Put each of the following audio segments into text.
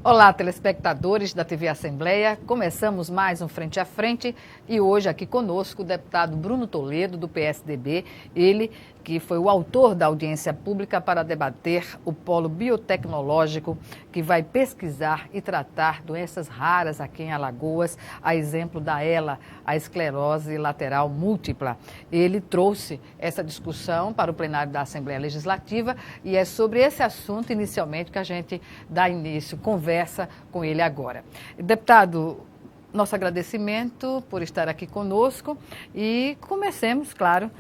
Olá, telespectadores da TV Assembleia. Começamos mais um Frente a Frente e hoje aqui conosco o deputado Bruno Toledo, do PSDB, ele que foi o autor da audiência pública para debater o polo biotecnológico que vai pesquisar e tratar doenças raras aqui em Alagoas, a exemplo da ELA, a esclerose lateral múltipla. Ele trouxe essa discussão para o plenário da Assembleia Legislativa e é sobre esse assunto, inicialmente, que a gente dá início, conversa com ele agora. Deputado, nosso agradecimento por estar aqui conosco e comecemos, claro,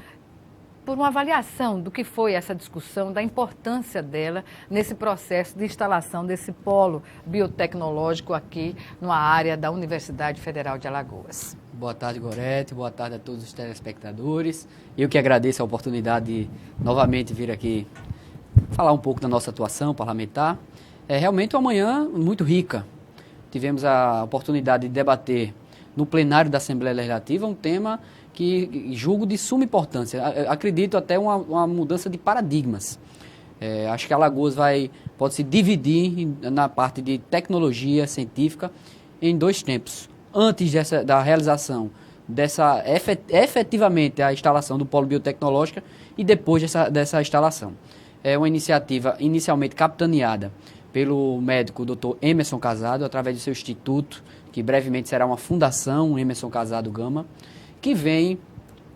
por uma avaliação do que foi essa discussão, da importância dela nesse processo de instalação desse polo biotecnológico aqui numa área da Universidade Federal de Alagoas. Boa tarde, Gorete. Boa tarde a todos os telespectadores. Eu que agradeço a oportunidade de novamente vir aqui falar um pouco da nossa atuação parlamentar. É realmente uma manhã muito rica. Tivemos a oportunidade de debater no plenário da Assembleia Legislativa um tema que julgo de suma importância. Acredito até uma mudança de paradigmas. Acho que Alagoas pode se dividir na parte de tecnologia científica em dois tempos. Antes da realização efetivamente a instalação do polo biotecnológico e depois dessa instalação. É uma iniciativa inicialmente capitaneada pelo médico Dr. Emerson Casado, através do seu instituto, que brevemente será uma fundação, Emerson Casado Gama, que vem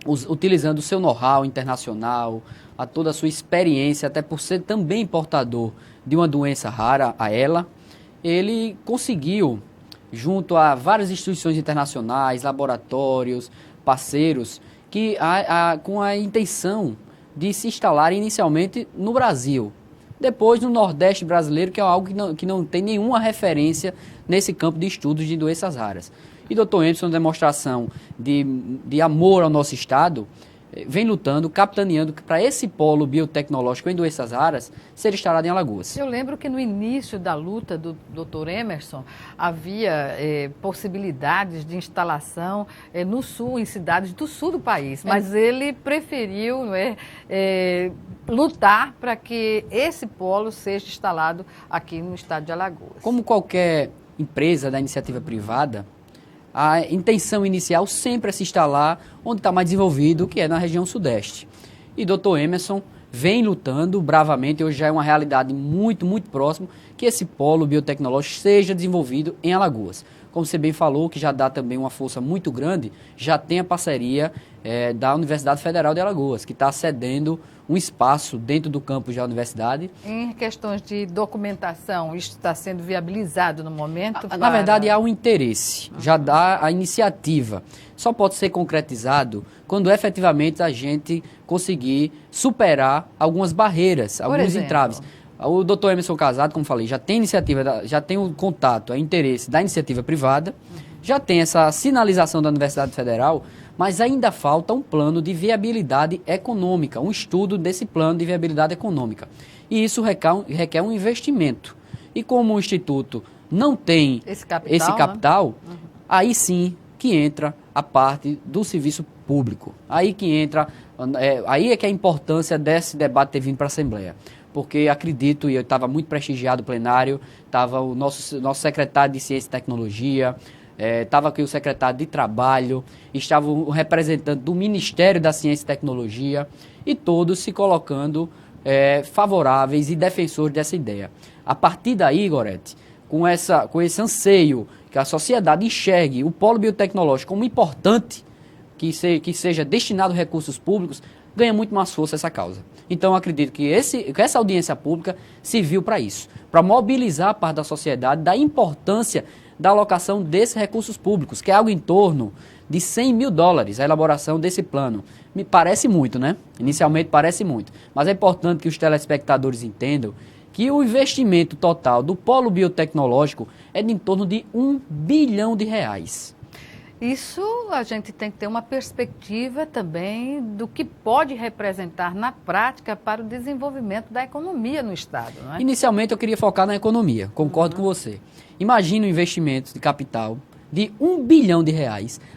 utilizando o seu know-how internacional, a toda a sua experiência, até por ser também portador de uma doença rara, a ELA, ele conseguiu, junto a várias instituições internacionais, laboratórios, parceiros, com a intenção de se instalar inicialmente no Brasil, depois no Nordeste brasileiro, que é algo que não tem nenhuma referência nesse campo de estudos de doenças raras. E Dr. Emerson, demonstração de amor ao nosso Estado, vem lutando, capitaneando para esse polo biotecnológico em doenças raras ser instalado em Alagoas. Eu lembro que no início da luta do Dr. Emerson havia possibilidades de instalação no sul, em cidades do sul do país, mas ele preferiu lutar para que esse polo seja instalado aqui no estado de Alagoas. Como qualquer empresa da iniciativa privada, a intenção inicial sempre é se instalar onde está mais desenvolvido, que é na região sudeste. E Dr. Emerson vem lutando bravamente, hoje já é uma realidade muito, muito próxima, que esse polo biotecnológico seja desenvolvido em Alagoas. Como você bem falou, que já dá também uma força muito grande, já tem a parceria da Universidade Federal de Alagoas, que está cedendo um espaço dentro do campus da universidade. Em questões de documentação, isso está sendo viabilizado no momento? Na verdade, há um interesse, já dá a iniciativa. Só pode ser concretizado quando efetivamente a gente conseguir superar algumas barreiras, alguns entraves. O Dr. Emerson Casado, como falei, já tem iniciativa, já tem o contato, o interesse da iniciativa privada, já tem essa sinalização da Universidade Federal, mas ainda falta um plano de viabilidade econômica, um estudo desse plano de viabilidade econômica. E isso requer um investimento. E como o Instituto não tem esse capital, aí sim que entra a parte do serviço público. Aí que entra, aí é que a importância desse debate ter vindo para a Assembleia. Porque acredito, e eu estava muito prestigiado o plenário, estava o nosso secretário de Ciência e Tecnologia, estava aqui o secretário de Trabalho, estava o representante do Ministério da Ciência e Tecnologia, e todos se colocando favoráveis e defensores dessa ideia. A partir daí, Gorete, com esse anseio que a sociedade enxergue o polo biotecnológico como importante, que seja destinado a recursos públicos, ganha muito mais força essa causa. Então, eu acredito que essa audiência pública serviu para isso, para mobilizar a parte da sociedade da importância da alocação desses recursos públicos, que é algo em torno de $100 mil, a elaboração desse plano. Me parece muito, né? Inicialmente parece muito, mas é importante que os telespectadores entendam que o investimento total do polo biotecnológico é de em torno de R$1 bilhão. Isso a gente tem que ter uma perspectiva também do que pode representar na prática para o desenvolvimento da economia no Estado, não é? Inicialmente eu queria focar na economia, concordo com você. Imagina um investimento de capital de R$1 bilhão,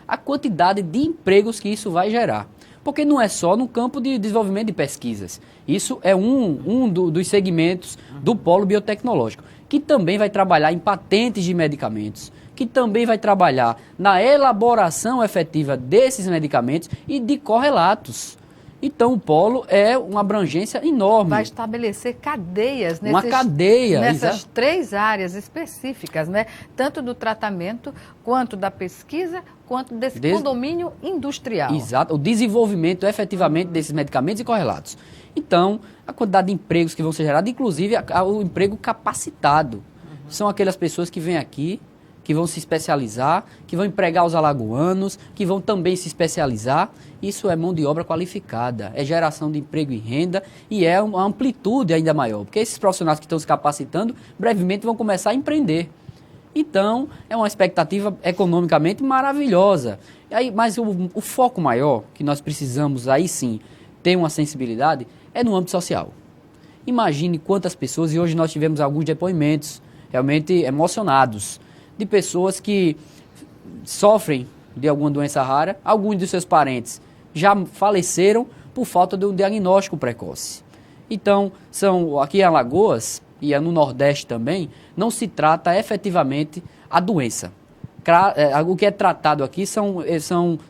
a quantidade de empregos que isso vai gerar. Porque não é só no campo de desenvolvimento de pesquisas. Isso é um dos segmentos do polo biotecnológico, que também vai trabalhar em patentes de medicamentos, que também vai trabalhar na elaboração efetiva desses medicamentos e de correlatos. Então, o polo é uma abrangência enorme. Vai estabelecer cadeias nessas 3 áreas específicas, né? Tanto do tratamento, quanto da pesquisa, quanto desse condomínio industrial. Exato, o desenvolvimento efetivamente desses medicamentos e correlatos. Então, a quantidade de empregos que vão ser gerados, inclusive o emprego capacitado. São aquelas pessoas que vêm aqui, que vão se especializar, que vão empregar os alagoanos, que vão também se especializar. Isso é mão de obra qualificada, é geração de emprego e renda e é uma amplitude ainda maior, porque esses profissionais que estão se capacitando, brevemente vão começar a empreender. Então, é uma expectativa economicamente maravilhosa. Mas o foco maior, que nós precisamos aí sim ter uma sensibilidade, é no âmbito social. Imagine quantas pessoas, e hoje nós tivemos alguns depoimentos realmente emocionados, de pessoas que sofrem de alguma doença rara, alguns de seus parentes já faleceram por falta de um diagnóstico precoce. Então, aqui em Alagoas, e no Nordeste também, não se trata efetivamente a doença. O que é tratado aqui são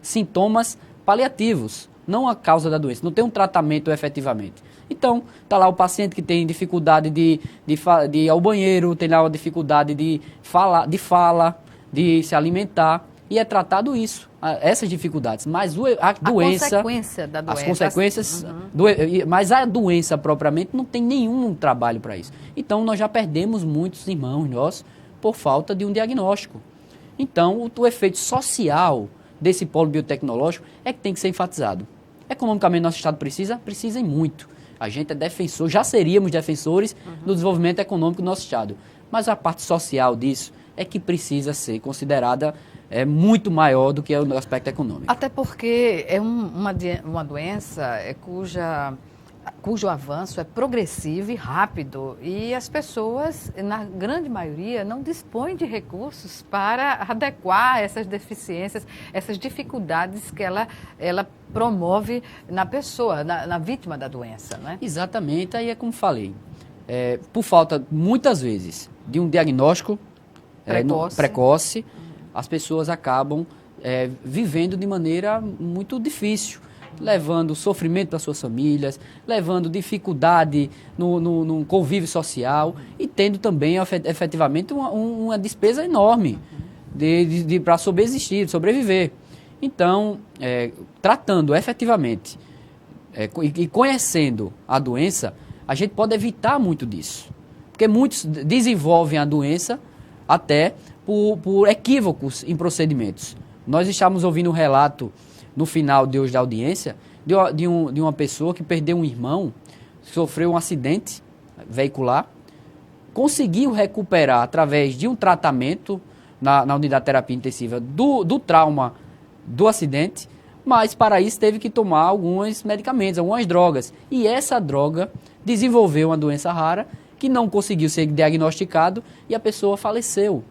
sintomas paliativos, não a causa da doença, não tem um tratamento efetivamente. Então, está lá o paciente que tem dificuldade de ir ao banheiro, tem lá uma dificuldade de fala, de se alimentar, e é tratado essas dificuldades. Mas a consequência da doença. As consequências, mas a doença propriamente não tem nenhum trabalho para isso. Então, nós já perdemos muitos irmãos nossos por falta de um diagnóstico. Então, o efeito social desse polo biotecnológico é que tem que ser enfatizado. Economicamente, nosso Estado precisa e muito. A gente é defensor, já seríamos defensores do desenvolvimento econômico do nosso Estado. Mas a parte social disso é que precisa ser considerada muito maior do que o aspecto econômico. Até porque é uma doença cujo avanço é progressivo e rápido. E as pessoas, na grande maioria, não dispõem de recursos para adequar essas deficiências, essas dificuldades que ela promove na pessoa, na vítima da doença, né? Exatamente, aí é como falei, por falta, muitas vezes, de um diagnóstico precoce, as pessoas acabam vivendo de maneira muito difícil, levando sofrimento para suas famílias, levando dificuldade no convívio social e tendo também, efetivamente, uma despesa enorme para sobreviver. Então, tratando efetivamente e conhecendo a doença, a gente pode evitar muito disso. Porque muitos desenvolvem a doença até por equívocos em procedimentos. Nós estávamos ouvindo um relato no final de hoje da audiência de uma pessoa que perdeu um irmão, sofreu um acidente veicular, conseguiu recuperar através de um tratamento na unidade de terapia intensiva do trauma do acidente, mas para isso teve que tomar alguns medicamentos, algumas drogas. E essa droga desenvolveu uma doença rara que não conseguiu ser diagnosticado e a pessoa faleceu.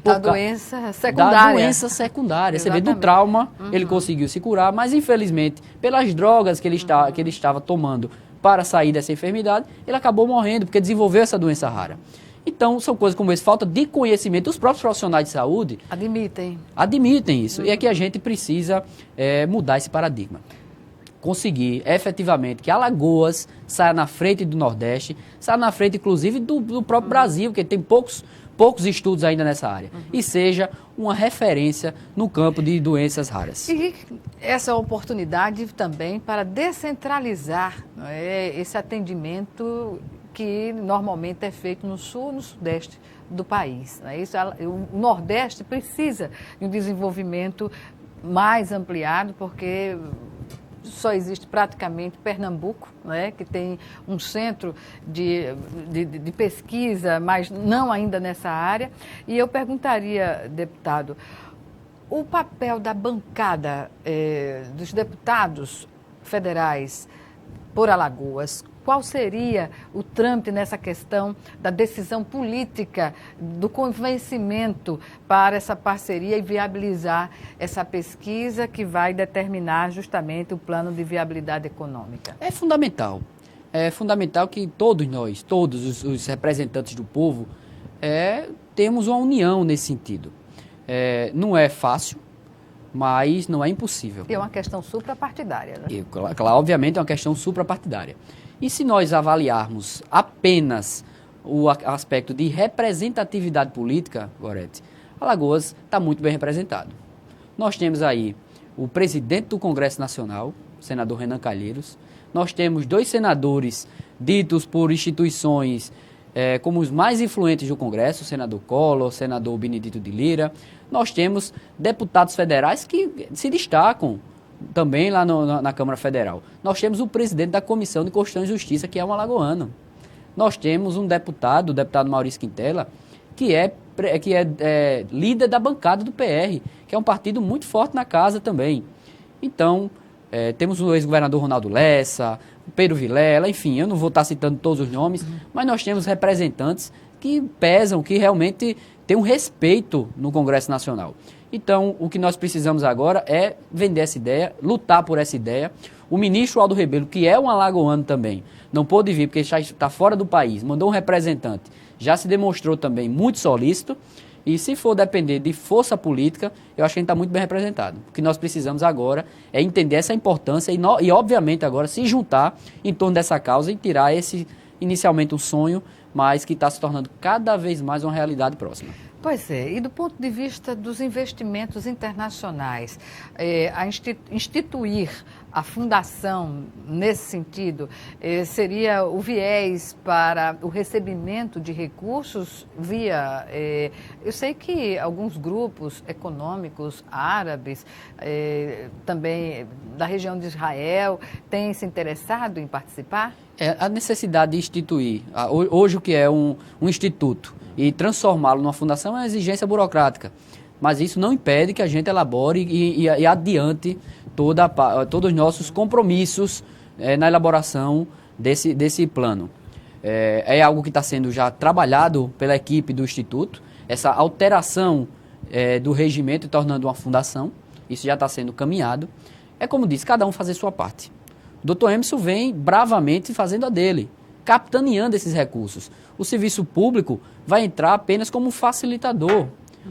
Da doença secundária. Você vê, do trauma, ele conseguiu se curar, mas infelizmente, pelas drogas que ele estava tomando para sair dessa enfermidade, ele acabou morrendo, porque desenvolveu essa doença rara. Então, são coisas como essa, falta de conhecimento. Os próprios profissionais de saúde admitem isso. E é que a gente precisa mudar esse paradigma. Conseguir, efetivamente, que Alagoas saia na frente do Nordeste, saia na frente, inclusive, do próprio Brasil, porque tem poucos estudos ainda nessa área, e seja uma referência no campo de doenças raras. E essa oportunidade também para descentralizar esse atendimento que normalmente é feito no sul e no sudeste do país. O Nordeste precisa de um desenvolvimento mais ampliado, porque só existe praticamente Pernambuco, que tem um centro de pesquisa, mas não ainda nessa área. E eu perguntaria, deputado, o papel da bancada dos deputados federais por Alagoas, qual seria o trâmite nessa questão da decisão política, do convencimento para essa parceria e viabilizar essa pesquisa que vai determinar justamente o plano de viabilidade econômica? É fundamental. É fundamental que todos nós, todos os representantes do povo, temos uma união nesse sentido. Não é fácil, mas não é impossível. E é uma questão suprapartidária, né? Obviamente é uma questão suprapartidária. E se nós avaliarmos apenas o aspecto de representatividade política, Gorete, Alagoas está muito bem representado. Nós temos aí o presidente do Congresso Nacional, o senador Renan Calheiros. Nós temos 2 senadores ditos por instituições como os mais influentes do Congresso, o senador Collor, o senador Benedito de Lira. Nós temos deputados federais que se destacam também lá na Câmara Federal. Nós temos o presidente da Comissão de Constituição e Justiça, que é um alagoano. Nós temos um deputado, o deputado Maurício Quintela, que é líder da bancada do PR, que é um partido muito forte na casa também. Então, temos o ex-governador Ronaldo Lessa, Pedro Vilela, enfim, eu não vou estar citando todos os nomes, mas nós temos representantes que pesam, que realmente têm um respeito no Congresso Nacional. Então, o que nós precisamos agora é vender essa ideia, lutar por essa ideia. O ministro Aldo Rebelo, que é um alagoano também, não pôde vir porque já está fora do país, mandou um representante, já se demonstrou também muito solícito. E se for depender de força política, eu acho que a gente está muito bem representado. O que nós precisamos agora é entender essa importância e obviamente, agora se juntar em torno dessa causa e tirar esse, inicialmente, um sonho, mas que está se tornando cada vez mais uma realidade próxima. Pois é, e do ponto de vista dos investimentos internacionais, instituir a fundação nesse sentido seria o viés para o recebimento de recursos via... eu sei que alguns grupos econômicos árabes, também da região de Israel, têm se interessado em participar? A necessidade de instituir, hoje o que é um instituto, e transformá-lo numa fundação é uma exigência burocrática. Mas isso não impede que a gente elabore e adiante todos os nossos compromissos na elaboração desse plano. É algo que está sendo já trabalhado pela equipe do Instituto, essa alteração do regimento tornando uma fundação, isso já está sendo caminhado. É como disse, cada um fazer sua parte. O Dr. Emerson vem bravamente fazendo a dele, capitaneando esses recursos. O serviço público vai entrar apenas como um facilitador,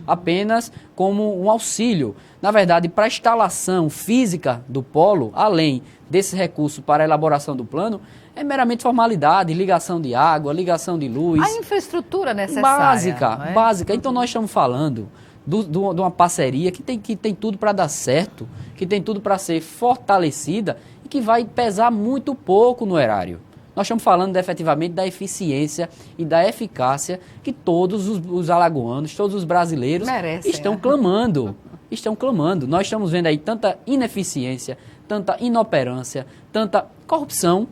apenas como um auxílio. Na verdade, para a instalação física do polo, além desse recurso para a elaboração do plano, é meramente formalidade, ligação de água, ligação de luz. A infraestrutura necessária. Básica. Então nós estamos falando de uma parceria que tem tudo para dar certo, que tem tudo para ser fortalecida e que vai pesar muito pouco no erário. Nós estamos falando efetivamente da eficiência e da eficácia que todos os alagoanos, todos os brasileiros estão clamando. Estão clamando. Nós estamos vendo aí tanta ineficiência, tanta inoperância, tanta corrupção,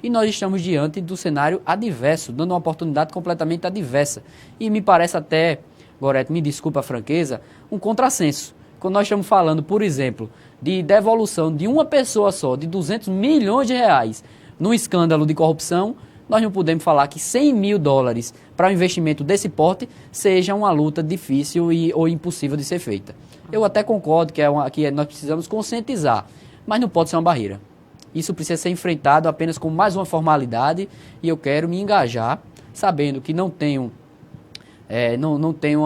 e nós estamos diante do cenário adverso, dando uma oportunidade completamente adversa. E me parece até, Gorete, me desculpa a franqueza, um contrassenso. Quando nós estamos falando, por exemplo, de devolução de uma pessoa só, de 200 milhões de reais, num escândalo de corrupção, nós não podemos falar que 100 mil dólares para um investimento desse porte seja uma luta difícil ou impossível de ser feita. Eu até concordo que nós precisamos conscientizar, mas não pode ser uma barreira. Isso precisa ser enfrentado apenas como mais uma formalidade e eu quero me engajar, sabendo que não tenho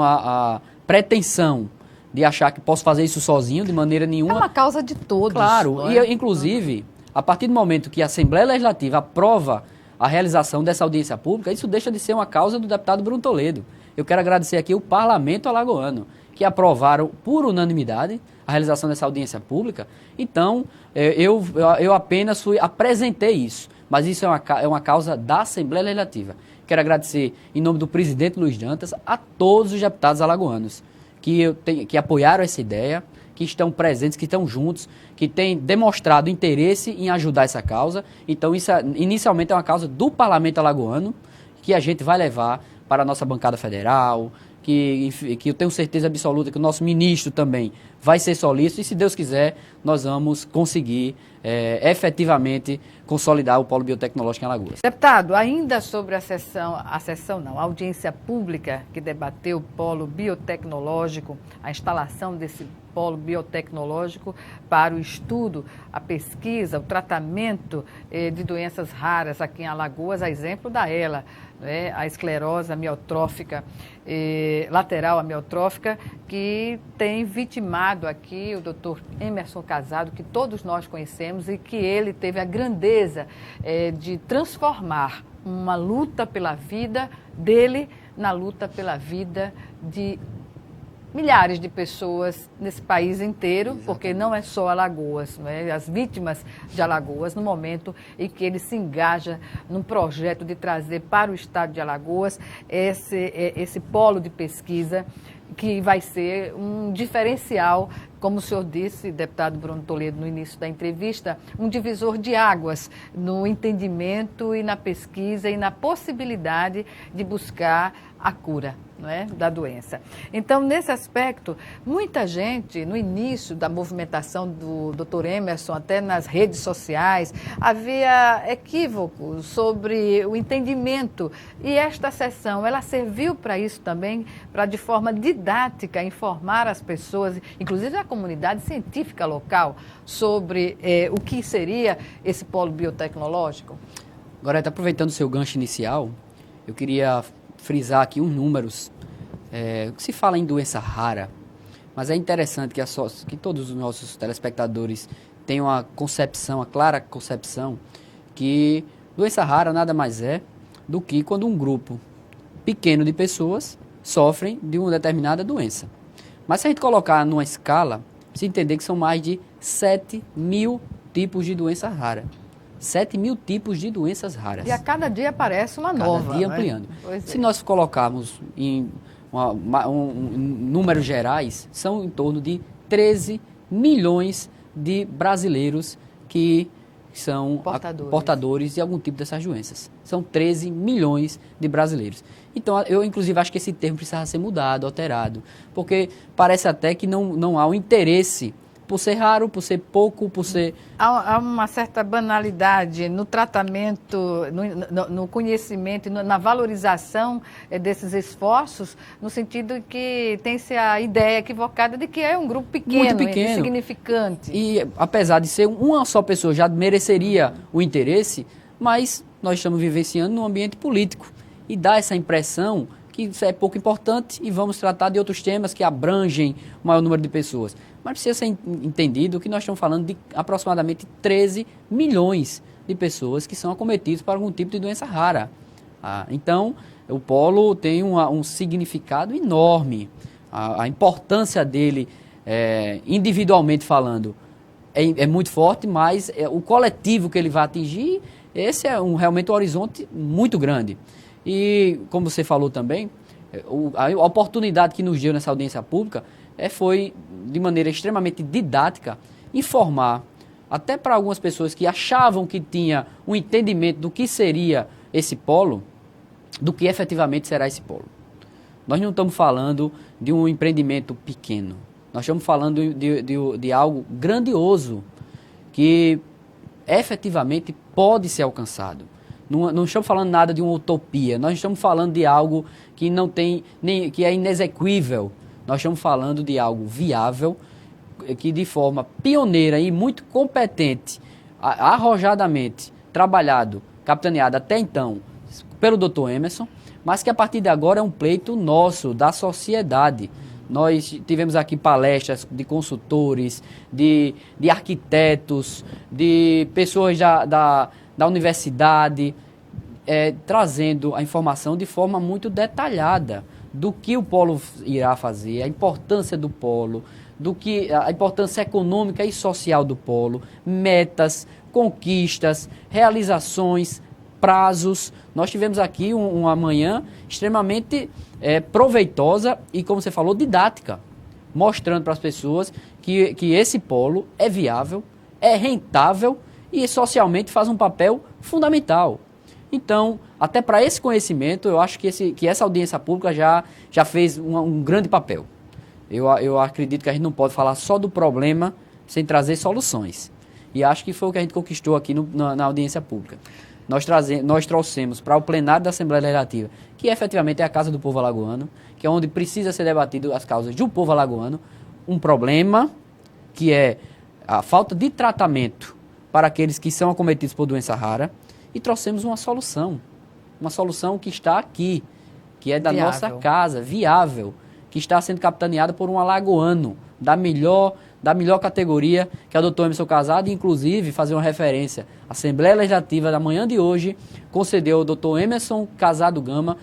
a pretensão de achar que posso fazer isso sozinho, de maneira nenhuma. É uma causa de todos. Claro, e inclusive, a partir do momento que a Assembleia Legislativa aprova a realização dessa audiência pública, isso deixa de ser uma causa do deputado Bruno Toledo. Eu quero agradecer aqui o Parlamento alagoano, que aprovaram por unanimidade a realização dessa audiência pública. Então, eu apenas apresentei isso, mas isso é uma causa da Assembleia Legislativa. Quero agradecer, em nome do presidente Luiz Dantas, a todos os deputados alagoanos que apoiaram essa ideia, que estão presentes, que estão juntos, que têm demonstrado interesse em ajudar essa causa. Então, isso inicialmente é uma causa do Parlamento alagoano, que a gente vai levar para a nossa bancada federal, que eu tenho certeza absoluta que o nosso ministro também vai ser solícito e, se Deus quiser, nós vamos conseguir efetivamente consolidar o polo biotecnológico em Alagoas. Deputado, ainda sobre a audiência pública que debateu o polo biotecnológico, a instalação desse polo biotecnológico para o estudo, a pesquisa, o tratamento de doenças raras aqui em Alagoas, a exemplo da ELA, né, a esclerose amiotrófica, lateral amiotrófica, que tem vitimado aqui o doutor Emerson Casado, que todos nós conhecemos e que ele teve a grandeza de transformar uma luta pela vida dele na luta pela vida de milhares de pessoas nesse país inteiro. Exatamente. Porque não é só Alagoas, não é? As vítimas de Alagoas, no momento em que ele se engaja num projeto de trazer para o estado de Alagoas esse polo de pesquisa que vai ser um diferencial, como o senhor disse, deputado Bruno Toledo, no início da entrevista, um divisor de águas no entendimento e na pesquisa e na possibilidade de buscar a cura, não é, da doença. Então, nesse aspecto, muita gente, no início da movimentação do Dr. Emerson, até nas redes sociais, havia equívocos sobre o entendimento. E esta sessão, ela serviu para isso também, para de forma didática informar as pessoas, inclusive a comunidade científica local, sobre o que seria esse polo biotecnológico? Agora, aproveitando o seu gancho inicial, eu queria frisar aqui uns números. Se fala em doença rara, mas é interessante que todos os nossos telespectadores tenham a clara concepção que doença rara nada mais é do que quando um grupo pequeno de pessoas sofrem de uma determinada doença. Mas se a gente colocar numa escala, se entender que são mais de 7.000 tipos de doença rara. 7.000 tipos de doenças raras. E a cada dia aparece uma nova. Cada dia ampliando. Se nós colocarmos em números gerais, são em torno de 13 milhões de brasileiros que são portadores de algum tipo dessas doenças. São 13 milhões de brasileiros. Então, eu inclusive acho que esse termo precisava ser mudado, alterado, porque parece até que não há um interesse por ser raro, por ser pouco, por ser... Há uma certa banalidade no tratamento, no conhecimento, na valorização desses esforços, no sentido que tem-se a ideia equivocada de que é um grupo pequeno, insignificante. E apesar de ser uma só pessoa, já mereceria o interesse, mas nós estamos vivenciando num ambiente político e dá essa impressão que isso é pouco importante e vamos tratar de outros temas que abrangem o maior número de pessoas. Mas precisa ser entendido que nós estamos falando de aproximadamente 13 milhões de pessoas que são acometidas por algum tipo de doença rara. Então, o polo tem um significado enorme. A importância dele, individualmente falando, é muito forte, mas o coletivo que ele vai atingir, esse é realmente um horizonte muito grande. E, como você falou também, a oportunidade que nos deu nessa audiência pública foi, de maneira extremamente didática, informar, até para algumas pessoas que achavam que tinha um entendimento do que seria esse polo, do que efetivamente será esse polo. Nós não estamos falando de um empreendimento pequeno, nós estamos falando de algo grandioso, que efetivamente pode ser alcançado. Não estamos falando nada de uma utopia, nós estamos falando de algo que não tem que é inexequível. Nós estamos falando de algo viável, que de forma pioneira e muito competente, arrojadamente trabalhado, capitaneado até então pelo Dr. Emerson, mas que a partir de agora é um pleito nosso, da sociedade. Nós tivemos aqui palestras de consultores, de arquitetos, de pessoas da universidade, trazendo a informação de forma muito detalhada do que o polo irá fazer, a importância do polo, a importância econômica e social do polo, metas, conquistas, realizações, prazos. Nós tivemos aqui uma manhã extremamente proveitosa e, como você falou, didática, mostrando para as pessoas que esse polo é viável, é rentável e socialmente faz um papel fundamental. Então, até para esse conhecimento, eu acho que essa audiência pública já fez um grande papel. Eu acredito que a gente não pode falar só do problema sem trazer soluções. E acho que foi o que a gente conquistou aqui na audiência pública. Nós trouxemos para o plenário da Assembleia Legislativa, que efetivamente é a casa do povo alagoano, que é onde precisa ser debatido as causas do povo alagoano, um problema que é a falta de tratamento para aqueles que são acometidos por doença rara, e trouxemos uma solução. uma solução que está aqui, que é da Viável. nossa casa, viável, que está sendo capitaneada por um alagoano da melhor categoria, que é o doutor Emerson Casado, e inclusive fazer uma referência. A Assembleia Legislativa da manhã de hoje concedeu ao doutor Emerson Casado Gama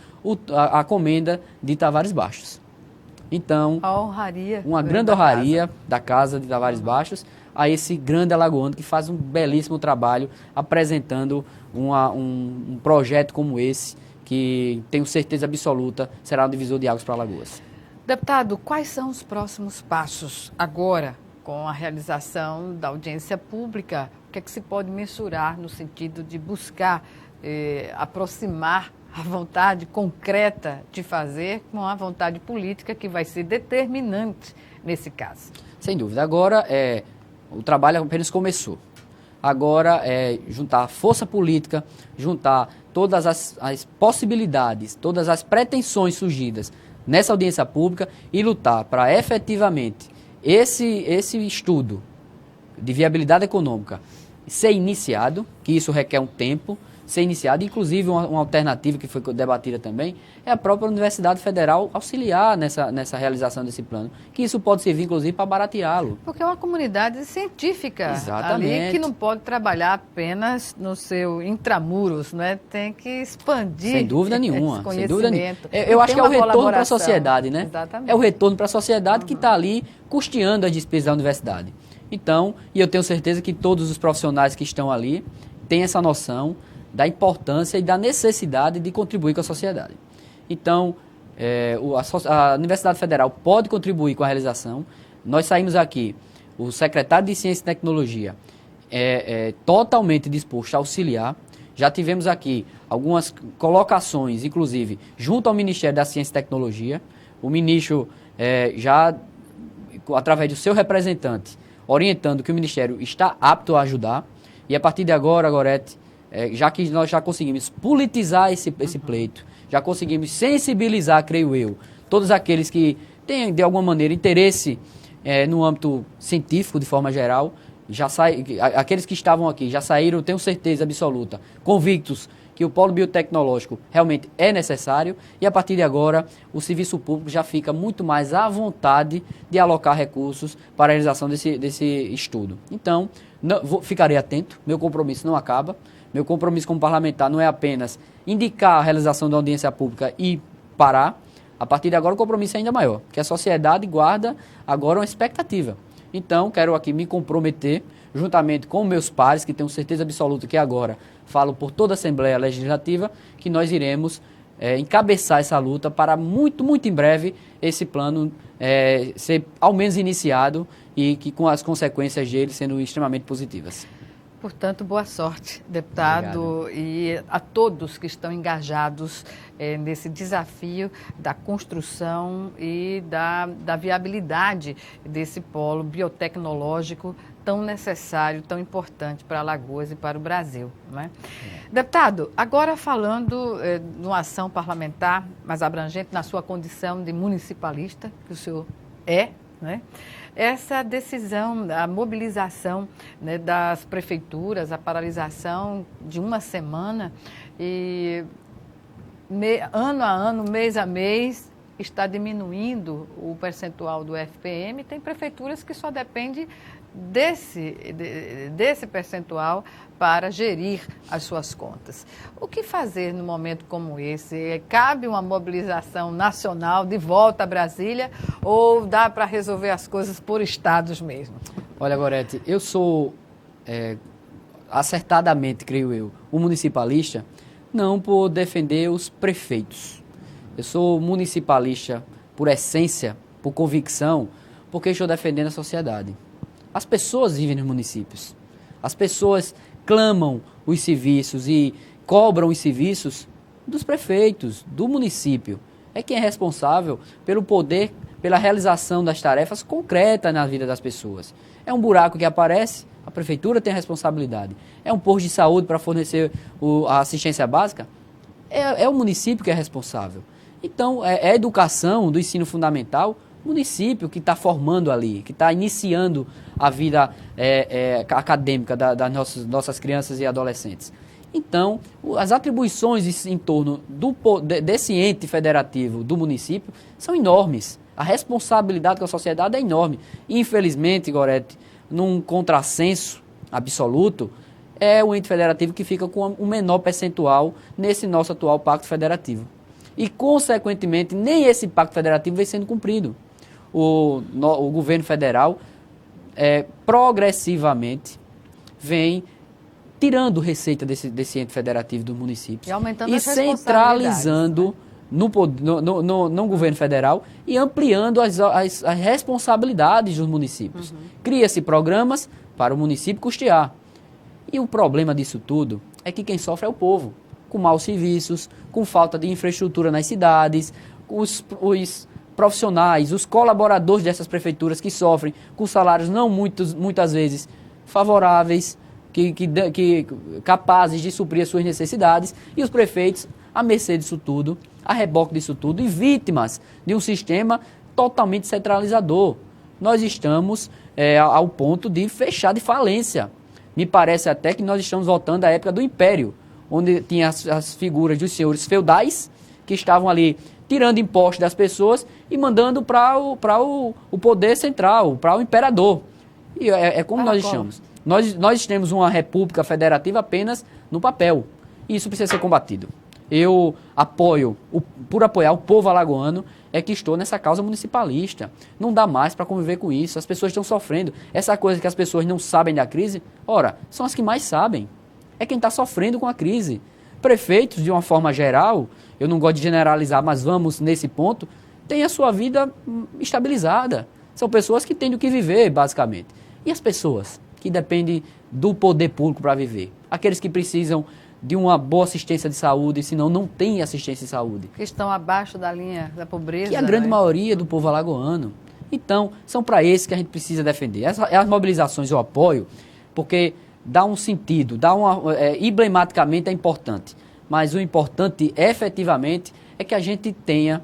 a comenda de Tavares Baixos. Então, A honraria. uma grande honraria da casa de Tavares Baixos a esse grande alagoano que faz um belíssimo trabalho apresentando um projeto como esse, que tenho certeza absoluta será um divisor de águas para Alagoas. Deputado, quais são os próximos passos agora com a realização da audiência pública? O que é que se pode mensurar no sentido de buscar aproximar a vontade concreta de fazer com a vontade política que vai ser determinante nesse caso? Sem dúvida. Agora, o trabalho apenas começou. Agora é juntar força política, juntar todas as possibilidades, todas as pretensões surgidas nessa audiência pública e lutar para efetivamente esse estudo de viabilidade econômica ser iniciado, que isso requer um tempo, ser iniciado, inclusive uma alternativa que foi debatida também, é a própria Universidade Federal auxiliar nessa realização desse plano, que isso pode servir, inclusive, para barateá-lo. Porque é uma comunidade científica Exatamente. ali que não pode trabalhar apenas no seu intramuros, né? Tem que expandir Sem dúvida nenhuma. esse conhecimento. Sem dúvida nenhuma. Eu acho que é o retorno para a sociedade, né? Exatamente. É o retorno para a sociedade que está ali custeando as despesas da universidade. Então, e eu tenho certeza que todos os profissionais que estão ali têm essa noção da importância e da necessidade de contribuir com a sociedade. Então, a Universidade Federal pode contribuir com a realização. Nós saímos aqui, o secretário de Ciência e Tecnologia totalmente disposto a auxiliar. Já tivemos aqui algumas colocações, inclusive, junto ao Ministério da Ciência e Tecnologia. O ministro já, através do seu representante, orientando que o Ministério está apto a ajudar. E a partir de agora, Gorete, já que nós já conseguimos politizar esse pleito, já conseguimos sensibilizar, creio eu, todos aqueles que têm, de alguma maneira, interesse no âmbito científico, de forma geral, aqueles que estavam aqui já saíram, tenho certeza absoluta, convictos que o polo biotecnológico realmente é necessário, e a partir de agora o serviço público já fica muito mais à vontade de alocar recursos para a realização desse estudo. Então, ficarei atento, meu compromisso não acaba. Meu compromisso como parlamentar não é apenas indicar a realização da audiência pública e parar. A partir de agora o compromisso é ainda maior, porque a sociedade guarda agora uma expectativa. Então, quero aqui me comprometer, juntamente com meus pares, que tenho certeza absoluta que agora falo por toda a Assembleia Legislativa, que nós iremos encabeçar essa luta para muito, muito em breve esse plano ser ao menos iniciado e que com as consequências dele sendo extremamente positivas. Portanto, boa sorte, deputado. Obrigado. E a todos que estão engajados nesse desafio da construção e da viabilidade desse polo biotecnológico tão necessário, tão importante para Alagoas e para o Brasil, né? Deputado, agora falando de uma ação parlamentar mais abrangente na sua condição de municipalista, que o senhor né? Essa decisão, a mobilização, né, das prefeituras, a paralisação de uma semana e ano a ano, mês a mês, está diminuindo o percentual do FPM. Tem prefeituras que só dependem desse percentual para gerir as suas contas. O que fazer num momento como esse? Cabe uma mobilização nacional de volta a Brasília ou dá para resolver as coisas por estados mesmo? Olha, Gorete, eu sou acertadamente, creio eu, um municipalista, não por defender os prefeitos. Eu sou municipalista por essência, por convicção, porque estou defendendo a sociedade. As pessoas vivem nos municípios. As pessoas clamam os serviços e cobram os serviços dos prefeitos, do município. É quem é responsável pelo poder, pela realização das tarefas concretas na vida das pessoas. É um buraco que aparece, a prefeitura tem a responsabilidade. É um posto de saúde para fornecer a assistência básica, é o município que é responsável. Então, é a educação do ensino fundamental, município que está formando ali, que está iniciando a vida acadêmica das nossas crianças e adolescentes. Então, as atribuições em torno desse ente federativo do município são enormes. A responsabilidade com a sociedade é enorme. Infelizmente, Gorete, num contrassenso absoluto, é o ente federativo que fica com o menor percentual nesse nosso atual pacto federativo. E, consequentemente, nem esse pacto federativo vem sendo cumprido. O governo federal, progressivamente, vem tirando receita desse ente federativo do município e aumentando e centralizando no governo federal e ampliando as responsabilidades dos municípios. Cria-se programas para o município custear. E o problema disso tudo é que quem sofre é o povo, com maus serviços, com falta de infraestrutura nas cidades, os profissionais, os colaboradores dessas prefeituras que sofrem com salários não muitas vezes favoráveis, capazes de suprir as suas necessidades, e os prefeitos à mercê disso tudo, a reboque disso tudo, e vítimas de um sistema totalmente centralizador. Nós estamos ao ponto de fechar de falência. Me parece até que nós estamos voltando à época do Império, onde tinha as figuras dos senhores feudais, que estavam ali tirando impostos das pessoas e mandando para o poder central, para o imperador. E é como nós estamos. Nós temos uma república federativa apenas no papel. E isso precisa ser combatido. Eu apoio, por apoiar o povo alagoano, é que estou nessa causa municipalista. Não dá mais para conviver com isso. As pessoas estão sofrendo. Essa coisa que as pessoas não sabem da crise, ora, são as que mais sabem. É quem está sofrendo com a crise. Prefeitos, de uma forma geral, eu não gosto de generalizar, mas vamos nesse ponto, têm a sua vida estabilizada. São pessoas que têm do que viver, basicamente. E as pessoas que dependem do poder público para viver? Aqueles que precisam de uma boa assistência de saúde, senão não tem assistência de saúde. Que estão abaixo da linha da pobreza. Que é a grande maioria do povo alagoano. Então, são para esses que a gente precisa defender. As mobilizações eu apoio, porque dá um sentido, emblematicamente é importante. Mas o importante, efetivamente, é que a gente tenha,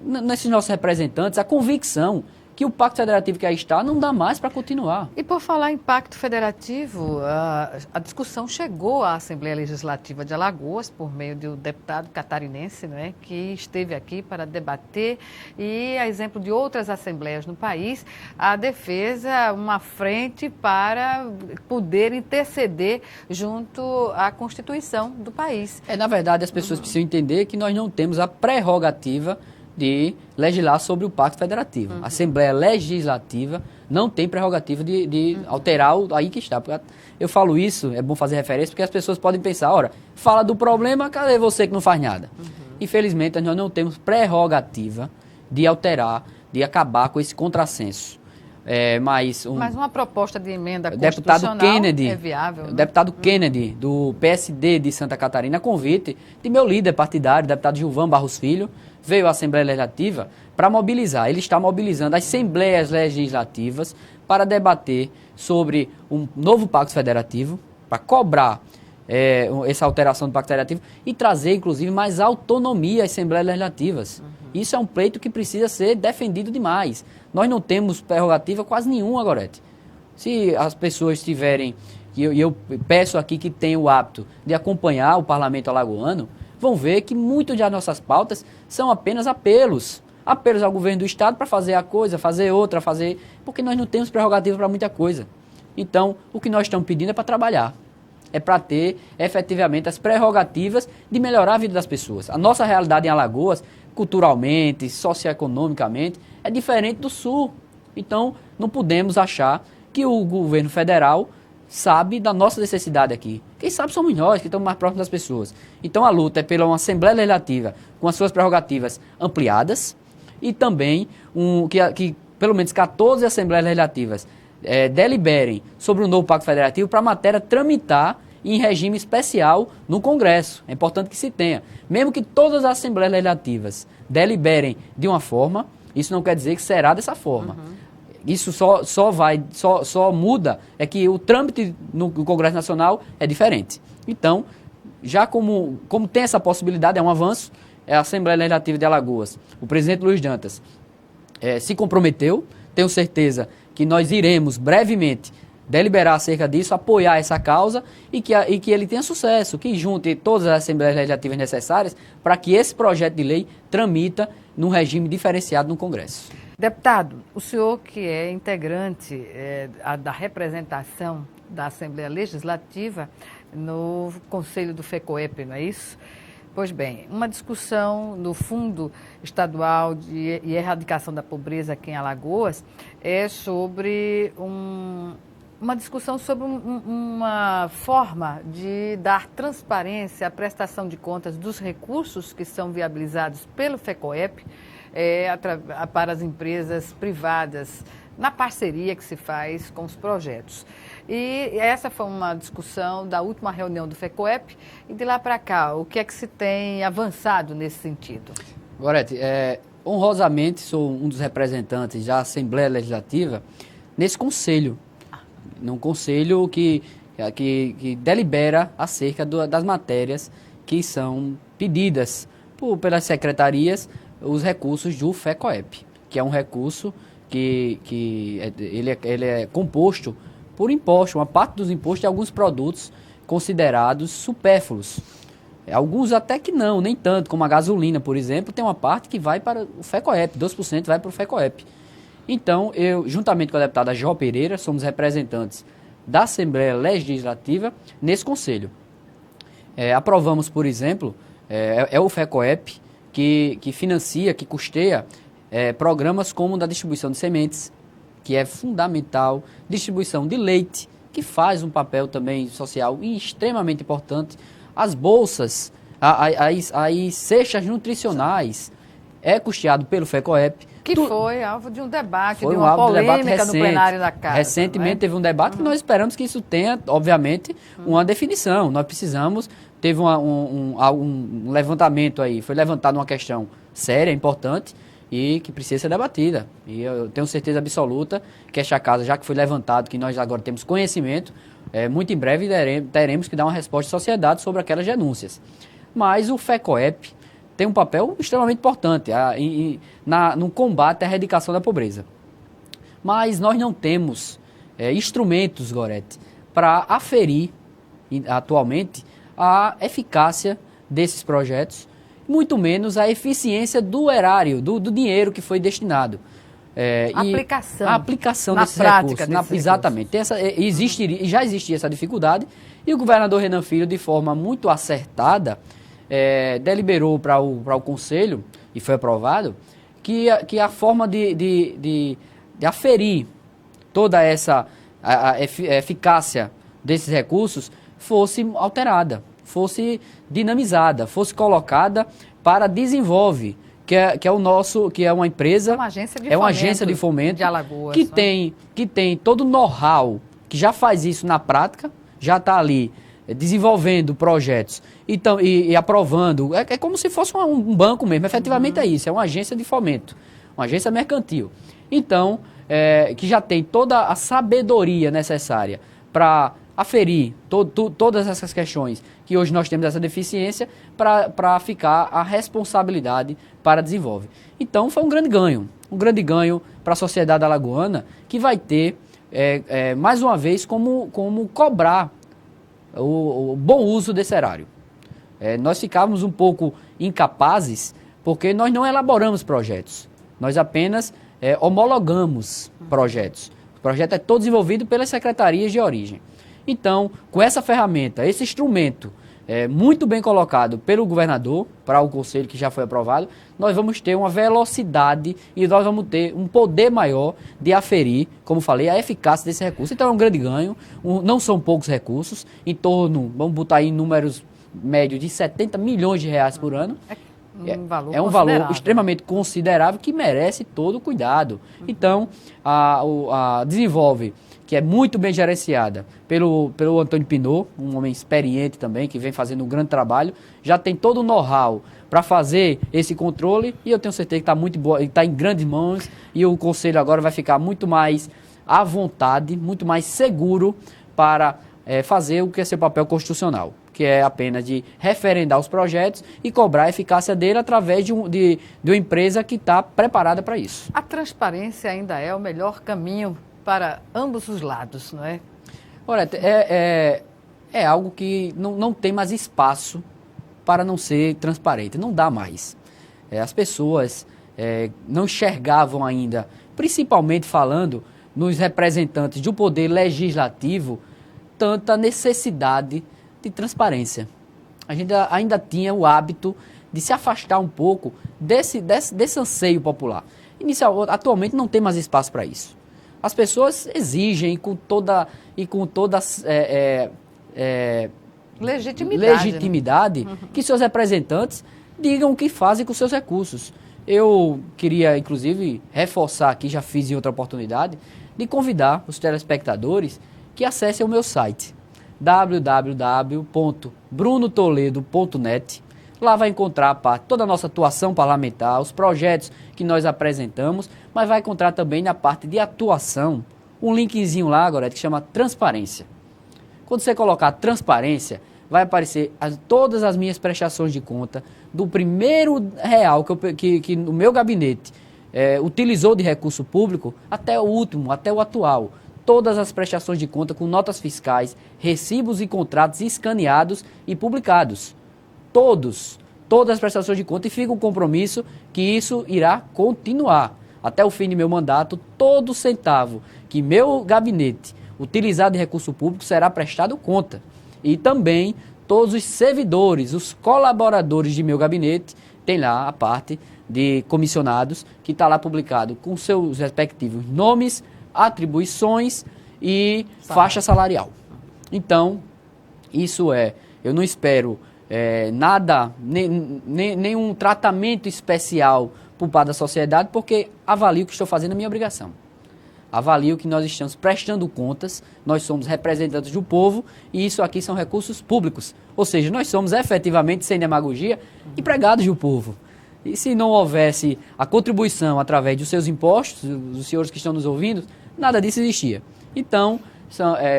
nesses nossos representantes, a convicção que o Pacto Federativo que aí está não dá mais para continuar. E por falar em Pacto Federativo, a discussão chegou à Assembleia Legislativa de Alagoas por meio do deputado catarinense, né, que esteve aqui para debater e, a exemplo de outras assembleias no país, a defesa, uma frente para poder interceder junto à Constituição do país. Na verdade, as pessoas precisam entender que nós não temos a prerrogativa de legislar sobre o Pacto Federativo. A Assembleia Legislativa não tem prerrogativa de alterar aí que está. Eu falo isso, é bom fazer referência, porque as pessoas podem pensar, ora, fala do problema, cadê você que não faz nada? Infelizmente, nós não temos prerrogativa de alterar, de acabar com esse contrassenso. Mas uma proposta de emenda constitucional é viável. O deputado Kennedy, do PSD de Santa Catarina, a convite de meu líder partidário, deputado Gilvan Barros Filho, veio à Assembleia Legislativa para mobilizar. Ele está mobilizando as Assembleias Legislativas para debater sobre um novo Pacto Federativo, para cobrar essa alteração do Pacto Federativo e trazer, inclusive, mais autonomia às Assembleias Legislativas. Isso é um pleito que precisa ser defendido demais. Nós não temos prerrogativa quase nenhuma, Gorete. Se as pessoas tiverem, e eu peço aqui que tenham o hábito de acompanhar o Parlamento alagoano, vão ver que muitas das nossas pautas são apenas apelos ao governo do Estado para fazer a coisa, fazer outra, porque nós não temos prerrogativa para muita coisa. Então, o que nós estamos pedindo é para trabalhar, é para ter efetivamente as prerrogativas de melhorar a vida das pessoas. A nossa realidade em Alagoas, culturalmente, socioeconomicamente, é diferente do Sul. Então, não podemos achar que o governo federal sabe da nossa necessidade aqui. Quem sabe somos nós, que estamos mais próximos das pessoas. Então a luta é pela uma Assembleia Legislativa com as suas prerrogativas ampliadas e também que pelo menos 14 Assembleias Legislativas deliberem sobre o novo Pacto Federativo para a matéria tramitar em regime especial no Congresso. É importante que se tenha. Mesmo que todas as Assembleias Legislativas deliberem de uma forma, isso não quer dizer que será dessa forma. Isso só muda, é que o trâmite no Congresso Nacional é diferente. Então, já como tem essa possibilidade, é um avanço, a Assembleia Legislativa de Alagoas, o presidente Luiz Dantas se comprometeu, tenho certeza que nós iremos brevemente deliberar acerca disso, apoiar essa causa e que ele tenha sucesso, que junte todas as assembleias legislativas necessárias para que esse projeto de lei tramita num regime diferenciado no Congresso. Deputado, o senhor que é integrante da representação da Assembleia Legislativa no Conselho do FECOEP, não é isso? Pois bem, uma discussão no Fundo Estadual de Erradicação da Pobreza aqui em Alagoas é sobre uma discussão sobre uma forma de dar transparência à prestação de contas dos recursos que são viabilizados pelo FECOEP para as empresas privadas, na parceria que se faz com os projetos. E essa foi uma discussão da última reunião do FECOEP, e de lá para cá, o que é que se tem avançado nesse sentido? Gorete, honrosamente sou um dos representantes da Assembleia Legislativa nesse conselho, num conselho que delibera acerca das matérias que são pedidas pelas secretarias, os recursos do FECOEP, que é um recurso que ele é composto por imposto, uma parte dos impostos de alguns produtos considerados supérfluos. Alguns até que não, nem tanto, como a gasolina, por exemplo, tem uma parte que vai para o FECOEP, 2% vai para o FECOEP. Então, eu, juntamente com a deputada Jó Pereira, somos representantes da Assembleia Legislativa nesse conselho. Aprovamos, por exemplo, o FECOEP que financia, que custeia programas como o da distribuição de sementes, que é fundamental, distribuição de leite, que faz um papel também social extremamente importante, as bolsas, as cestas nutricionais, é custeado pelo FECOEP. Que foi alvo de um debate, de uma polêmica no plenário da Casa. Recentemente teve um debate que nós esperamos que isso tenha, obviamente, uma definição. Nós precisamos, teve um levantamento aí, foi levantada uma questão séria, importante, e que precisa ser debatida. E eu tenho certeza absoluta que esta casa, já que foi levantado, que nós agora temos conhecimento, muito em breve teremos que dar uma resposta à sociedade sobre aquelas denúncias. Mas o FECOEP tem um papel extremamente importante no combate à erradicação da pobreza. Mas nós não temos instrumentos, Gorete, para aferir atualmente a eficácia desses projetos, muito menos a eficiência do erário, do dinheiro que foi destinado. A aplicação desses recursos. Exatamente. Já existia essa dificuldade e o governador Renan Filho, de forma muito acertada, deliberou para o Conselho, e foi aprovado, que a forma de aferir toda essa eficácia desses recursos fosse alterada, fosse dinamizada, fosse colocada para Desenvolve, que é uma empresa, uma agência de fomento de Alagoas, que tem todo o know-how, que já faz isso na prática, já está ali desenvolvendo projetos e aprovando. É como se fosse um banco mesmo, efetivamente é isso, é uma agência de fomento, uma agência mercantil. Então, que já tem toda a sabedoria necessária para aferir todas essas questões que hoje nós temos essa deficiência para ficar a responsabilidade para Desenvolve. Então, foi um grande ganho para a sociedade alagoana, que vai ter, mais uma vez, como cobrar o bom uso desse erário. Nós ficávamos um pouco incapazes, porque nós não elaboramos projetos, nós apenas homologamos projetos. O projeto é todo desenvolvido pelas secretarias de origem. Então, com essa ferramenta, esse instrumento muito bem colocado pelo governador, para o conselho que já foi aprovado, nós vamos ter uma velocidade e nós vamos ter um poder maior de aferir, como falei, a eficácia desse recurso. Então é um grande ganho, não são poucos recursos, vamos botar aí números médios de 70 milhões de reais por ano. É um valor extremamente considerável que merece todo o cuidado. Então, a Desenvolve, que é muito bem gerenciada pelo Antônio Pinot, um homem experiente também, que vem fazendo um grande trabalho, já tem todo o know-how para fazer esse controle, e eu tenho certeza que está muito boa, está em grandes mãos, e o Conselho agora vai ficar muito mais à vontade, muito mais seguro para fazer o que é seu papel constitucional, que é apenas de referendar os projetos e cobrar a eficácia dele através de uma empresa que está preparada para isso. A transparência ainda é o melhor caminho para ambos os lados, não é? Olha, é algo que não tem mais espaço para não ser transparente, não dá mais. As pessoas não enxergavam ainda, principalmente falando nos representantes do poder legislativo, tanta necessidade de transparência. A gente ainda tinha o hábito de se afastar um pouco desse anseio popular. Atualmente não tem mais espaço para isso. As pessoas exigem com toda legitimidade, né? Que seus representantes digam o que fazem com seus recursos. Eu queria, inclusive, reforçar aqui, já fiz em outra oportunidade, de convidar os telespectadores que acessem o meu site, www.brunotoledo.net. Lá vai encontrar toda a nossa atuação parlamentar, os projetos que nós apresentamos, mas vai encontrar também na parte de atuação um linkzinho lá, agora, que chama Transparência. Quando você colocar Transparência, vai aparecer todas as minhas prestações de conta, do primeiro real que o meu gabinete utilizou de recurso público, até o último, até o atual. Todas as prestações de conta com notas fiscais, recibos e contratos escaneados e publicados. Todas as prestações de conta, e fica um compromisso que isso irá continuar. Até o fim de meu mandato, todo centavo que meu gabinete utilizar de recurso público será prestado conta. E também todos os servidores, os colaboradores de meu gabinete, tem lá a parte de comissionados, que está lá publicado com seus respectivos nomes, atribuições e faixa salarial. Então, eu não espero nada, nenhum tratamento especial por parte da sociedade, porque avalio que estou fazendo a minha obrigação. Avalio que nós estamos prestando contas, nós somos representantes do povo e isso aqui são recursos públicos. Ou seja, nós somos efetivamente, sem demagogia, empregados do povo. E se não houvesse a contribuição através dos seus impostos, dos senhores que estão nos ouvindo, nada disso existia. Então,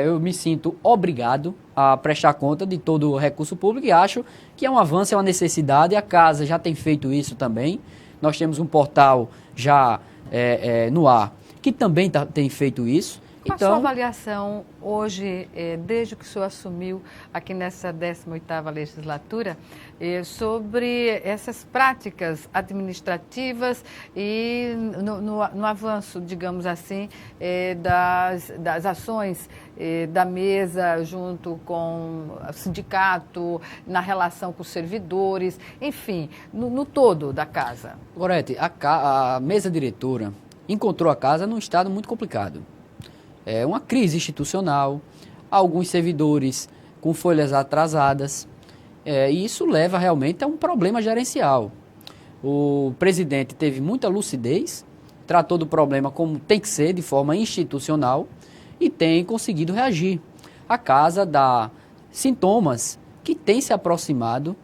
eu me sinto obrigado a prestar conta de todo o recurso público e acho que é um avanço, é uma necessidade. A Casa já tem feito isso também. Nós temos um portal já no ar que também tem feito isso. Qual a sua avaliação hoje, desde que o senhor assumiu aqui nessa 18ª legislatura, sobre essas práticas administrativas e no avanço, digamos assim, das ações da mesa junto com o sindicato, na relação com os servidores, enfim, no todo da Casa? Gorete, a mesa diretora encontrou a Casa num estado muito complicado. Uma crise institucional, alguns servidores com folhas atrasadas, e isso leva realmente a um problema gerencial. O presidente teve muita lucidez, tratou do problema como tem que ser, de forma institucional, e tem conseguido reagir. A Casa dá sintomas que tem se aproximado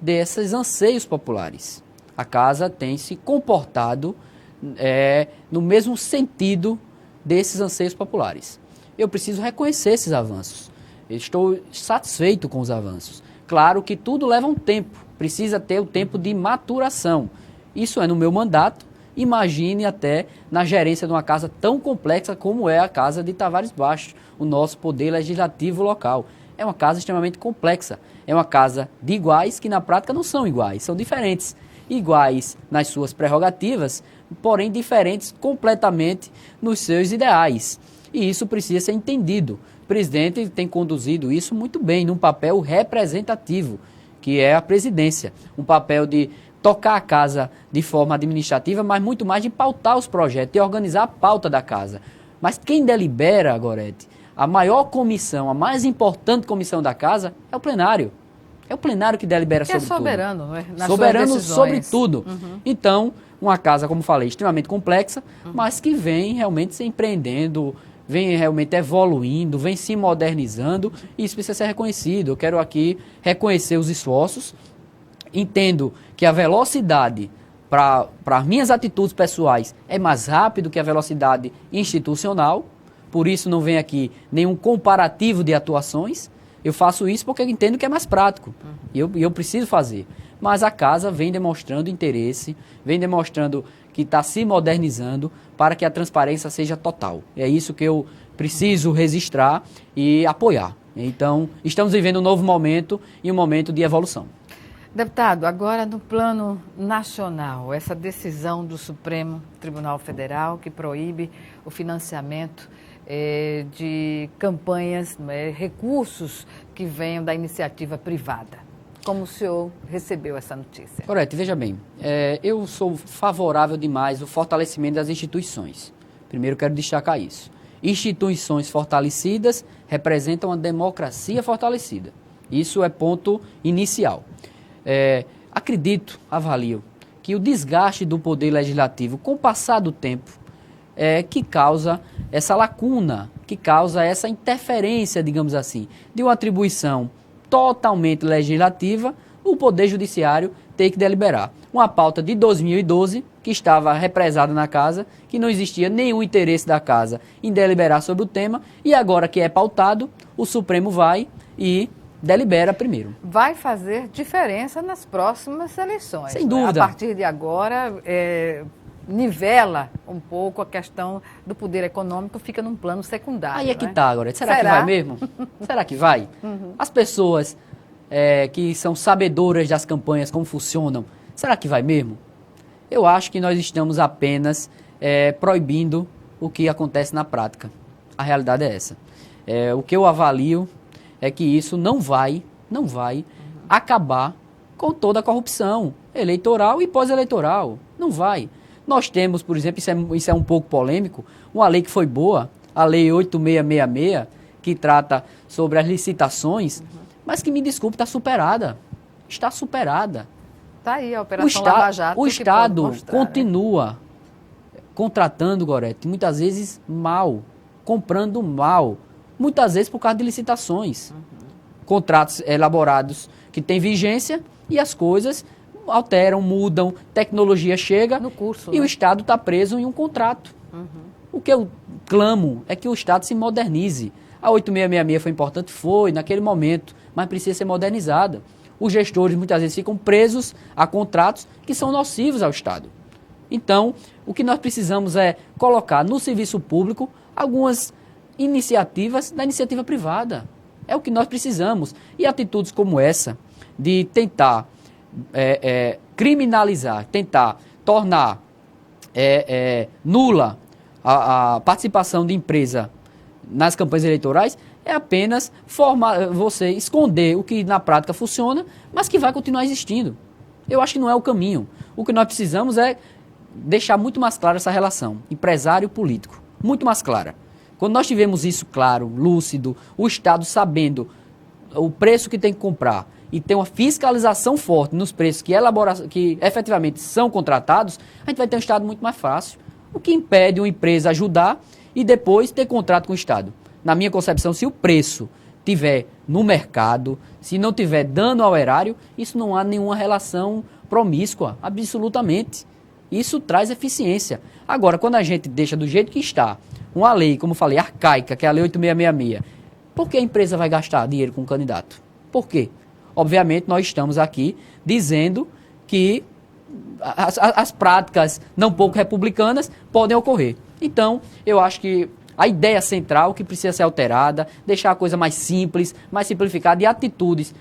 desses anseios populares. A Casa tem se comportado no mesmo sentido desses anseios populares. Eu preciso reconhecer esses avanços. Eu estou satisfeito com os avanços. Claro que tudo leva um tempo, precisa ter o tempo de maturação. Isso é no meu mandato, imagine até na gerência de uma casa tão complexa como é a Casa de Tavares Baixo, o nosso poder legislativo local. É uma casa extremamente complexa, é uma casa de iguais que na prática não são iguais, são diferentes. Iguais nas suas prerrogativas, porém diferentes completamente nos seus ideais. E isso precisa ser entendido. O presidente tem conduzido isso muito bem, num papel representativo, que é a presidência. Um papel de tocar a Casa de forma administrativa, mas muito mais de pautar os projetos, de organizar a pauta da Casa. Mas quem delibera, Gorete, a maior comissão, a mais importante comissão da Casa, é o plenário. É o plenário que delibera sobre tudo. É soberano, não é? Soberano sobre tudo. Então, uma casa, como falei, extremamente complexa, mas que vem realmente se empreendendo, vem realmente evoluindo, vem se modernizando, e isso precisa ser reconhecido. Eu quero aqui reconhecer os esforços. Entendo que a velocidade para minhas atitudes pessoais é mais rápido que a velocidade institucional, por isso não vem aqui nenhum comparativo de atuações. Eu faço isso porque eu entendo que é mais prático e eu preciso fazer. mas a casa vem demonstrando interesse, vem demonstrando que está se modernizando para que a transparência seja total. É isso que eu preciso registrar e apoiar. Então, estamos vivendo um novo momento e um momento de evolução. Deputado, agora no plano nacional, essa decisão do Supremo Tribunal Federal que proíbe o financiamento de campanhas, recursos que venham da iniciativa privada. Como o senhor recebeu essa notícia? Correto, veja bem, eu sou favorável demais ao fortalecimento das instituições. Primeiro quero destacar isso. Instituições fortalecidas representam a democracia fortalecida. Isso é ponto inicial. Avalio, que o desgaste do poder legislativo com o passar do tempo que causa essa lacuna, que causa essa interferência, digamos assim, de uma atribuição totalmente legislativa, o Poder Judiciário tem que deliberar. Uma pauta de 2012, que estava represada na Casa, que não existia nenhum interesse da Casa em deliberar sobre o tema, e agora que é pautado, o Supremo vai e delibera primeiro. Vai fazer diferença nas próximas eleições. Sem dúvida. A partir de agora, nivela um pouco a questão do poder econômico, fica num plano secundário. Aí é que está agora. Será que vai mesmo? Será que vai? As pessoas que são sabedoras das campanhas, como funcionam, será que vai mesmo? Eu acho que nós estamos apenas proibindo o que acontece na prática. A realidade é essa. O que eu avalio é que isso não vai acabar com toda a corrupção eleitoral e pós-eleitoral. Não vai. Nós temos, por exemplo, isso é um pouco polêmico, uma lei que foi boa, a Lei 8666, que trata sobre as licitações, mas que, me desculpe, está superada. Está superada. Está aí a Operação Lava Jato. O Estado continua contratando, Gorete, muitas vezes mal, comprando mal, muitas vezes por causa de licitações. Contratos elaborados que têm vigência e as coisas alteram, mudam, tecnologia chega no curso, e o Estado está preso em um contrato. O que eu clamo é que o Estado se modernize. A 8666 foi importante? Foi, naquele momento, mas precisa ser modernizada. Os gestores muitas vezes ficam presos a contratos que são nocivos ao Estado. Então, o que nós precisamos é colocar no serviço público algumas iniciativas da iniciativa privada. É o que nós precisamos. E atitudes como essa, de tentar criminalizar, tentar tornar nula a participação de empresa nas campanhas eleitorais, é apenas você esconder o que na prática funciona, mas que vai continuar existindo. Eu acho que não é o caminho. O que nós precisamos é deixar muito mais clara essa relação, empresário-político, muito mais clara. Quando nós tivemos isso claro, lúcido, o Estado sabendo o preço que tem que comprar e ter uma fiscalização forte nos preços que efetivamente são contratados, a gente vai ter um Estado muito mais fácil. O que impede uma empresa ajudar e depois ter contrato com o Estado? Na minha concepção, se o preço tiver no mercado, se não tiver dano ao erário, isso não há nenhuma relação promíscua, absolutamente. Isso traz eficiência. Agora, quando a gente deixa do jeito que está, uma lei, como eu falei, arcaica, que é a Lei 8666, por que a empresa vai gastar dinheiro com o candidato? Por quê? Obviamente, nós estamos aqui dizendo que as práticas não pouco republicanas podem ocorrer. Então, eu acho que a ideia central que precisa ser alterada, deixar a coisa mais simples, mais simplificada e atitudes,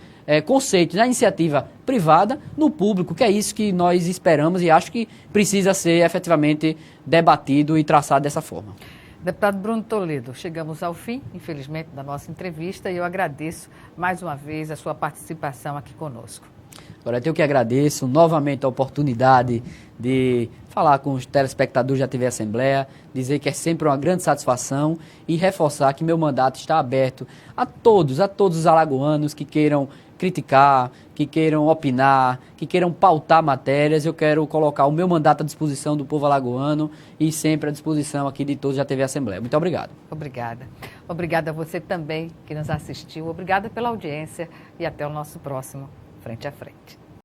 conceitos na iniciativa privada no público, que é isso que nós esperamos e acho que precisa ser efetivamente debatido e traçado dessa forma. Deputado Bruno Toledo, chegamos ao fim, infelizmente, da nossa entrevista e eu agradeço mais uma vez a sua participação aqui conosco. Agora, eu que agradeço novamente a oportunidade de falar com os telespectadores da TV Assembleia, dizer que é sempre uma grande satisfação e reforçar que meu mandato está aberto a todos os alagoanos que queiram criticar, que queiram opinar, que queiram pautar matérias. Eu quero colocar o meu mandato à disposição do povo alagoano e sempre à disposição aqui de todos da TV Assembleia. Muito obrigado. Obrigada. Obrigada a você também que nos assistiu. Obrigada pela audiência e até o nosso próximo Frente a Frente.